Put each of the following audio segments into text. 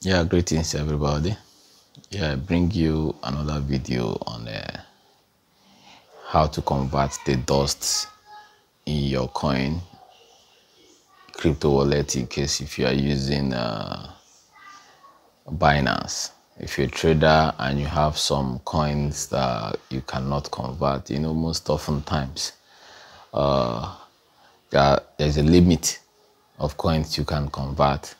Yeah, greetings everybody. Yeah, I bring you another video on how to convert the dust in your coin crypto wallet in case if you are using Binance. If you're a trader and you have some coins that you cannot convert, most oftentimes there's a limit of coins you can convert.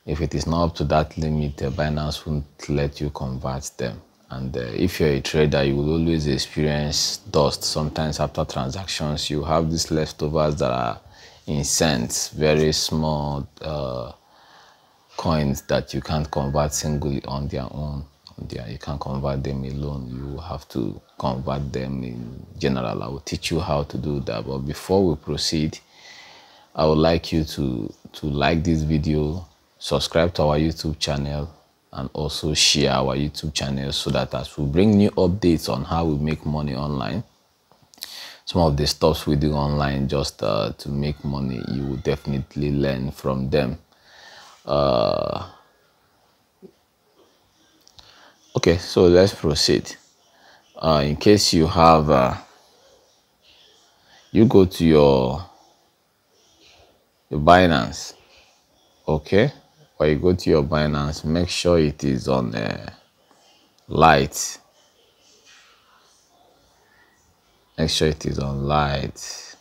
If it is not up to that limit, Binance won't let you convert them. And if you're a trader, you will always experience dust. Sometimes after transactions, you have these leftovers that are in cents, very small coins that you can't convert singly on their own. You can't convert them alone. You have to convert them in general. I will teach you how to do that. But before we proceed, I would like you to like this video, subscribe to our YouTube channel, and also share our YouTube channel so that as we bring new updates on how we make money online, some of the stuff we do online just to make money, you will definitely learn from them. Okay, so let's proceed. In case you have, you go to your Binance. Okay, or you go to your Binance, make sure it is on light. Make sure it is on light.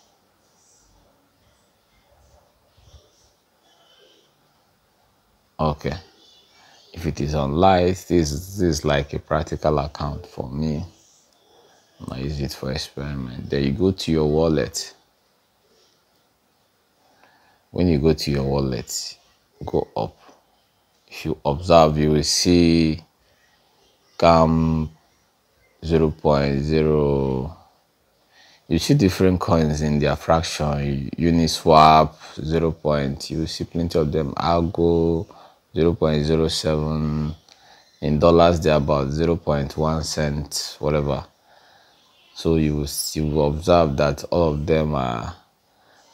Okay, if it is on light, this is like a practical account for me. I use it for experiment. Then you go to your wallet. When you go to your wallet, go up. If you observe, you will see CAM 0.0. You see different coins in their fraction. Uniswap 0. You see plenty of them. Algo 0.07. In dollars, they're about 0.1 cent, whatever. So you will observe that all of them are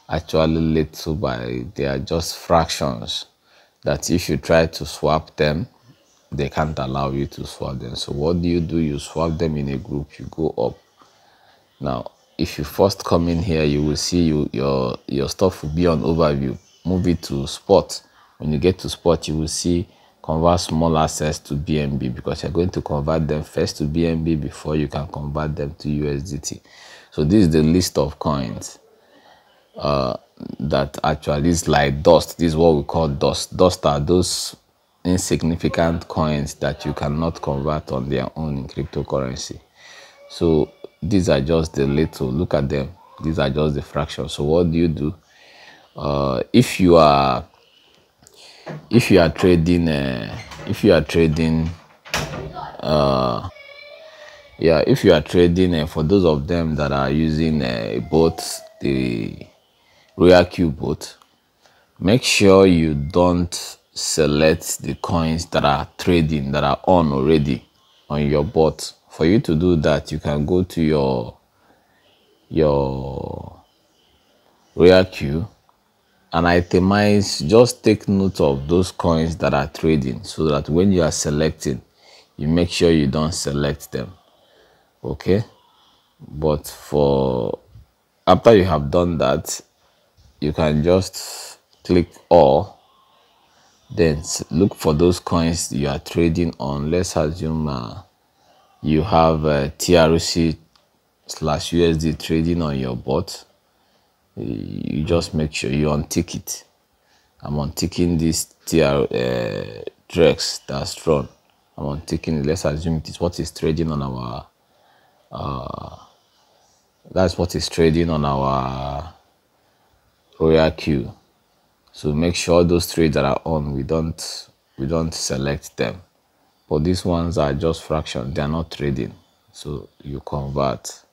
actually little by, they are just fractions that if you try to swap them, they can't allow you to swap them. So what do? You swap them in a group, you go up. Now, if you first come in here, you will see your stuff will be on overview. Move it to spot. When you get to spot, you will see convert small assets to BNB, because you're going to convert them first to BNB before you can convert them to USDT. So this is the list of coins that actually is like dust. This is what we call dust. Dust are those insignificant coins that you cannot convert on their own in cryptocurrency. So these are just the little, look at them, these are just the fractions. So what do? If you are trading for those of them that are using both the Royal Q bot, make sure you don't select the coins that are trading, that are on already on your bot. For you to do that, you can go to your Royal Q and itemize. Just take note of those coins that are trading so that when you are selecting, you make sure you don't select them. Okay, but for after you have done that, you can just click all, then look for those coins you are trading on. Let's assume you have TRC/USD trading on your bot. You just make sure you untick it. I'm unticking this Drex that's drawn. I'm unticking it. Let's assume it is what is trading on our that's what is trading on our Royal Q. So make sure those trades that are on, we don't select them. But these ones are just fractions, they are not trading. So you convert.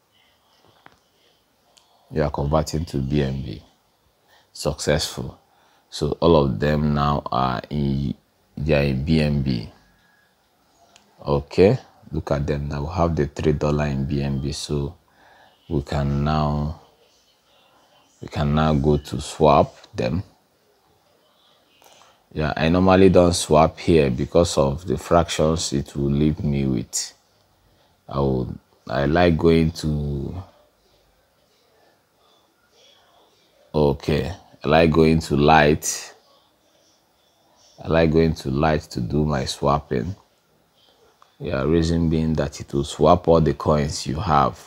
You are converting to BNB. Successful. So all of them now are in BNB. Okay, look at them now. We have the $3 in BNB. So we can now go to swap them. Yeah, I normally don't swap here because of the fractions it will leave me with. I like going to, okay, I like going to light. I like going to light to do my swapping. Yeah, reason being that it will swap all the coins you have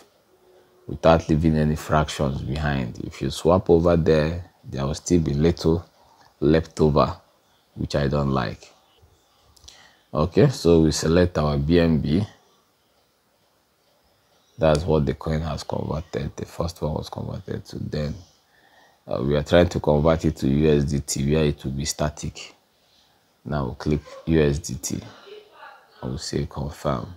without leaving any fractions behind. If you swap over there, there will still be little left over, which I don't like. Okay, so we select our BNB. That's what the coin has converted. The first one was converted to. Then we are trying to convert it to USDT where it will be static. Now we'll click USDT. I will say confirm.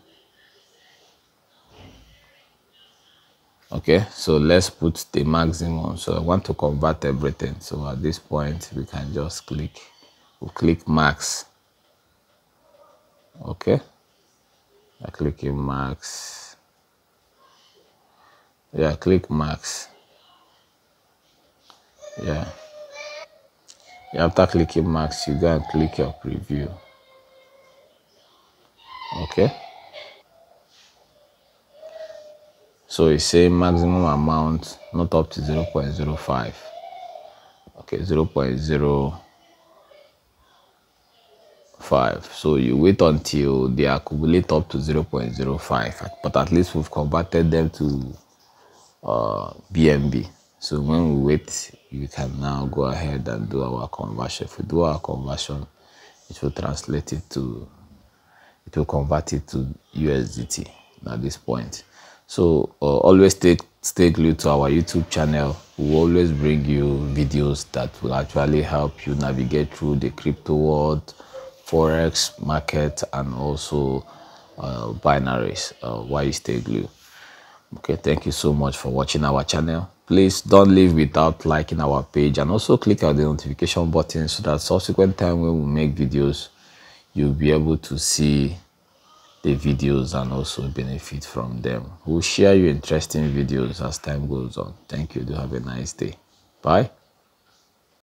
Okay, so let's put the maximum. So I want to convert everything. So at this point, we can just we'll click max. Okay, I click in max. Yeah, click max. Yeah. After clicking max, you go and click your preview. Okay. So it's saying maximum amount, not up to 0.05. Okay, 0.05. So you wait until they accumulate up to 0.05. But at least we've converted them to BNB. So when we wait, you can now go ahead and do our conversion. If we do our conversion, it will translate it to, it will convert it to USDT at this point. So always stay glued to our YouTube channel. We will always bring you videos that will actually help you navigate through the crypto world, forex market, and also binaries while you stay glued. Okay, thank you so much for watching our channel. Please don't leave without liking our page, and also click on the notification button so that subsequent time when we make videos, you'll be able to see the videos and also benefit from them. We'll share you interesting videos as time goes on. Thank you. Do have a nice day. Bye.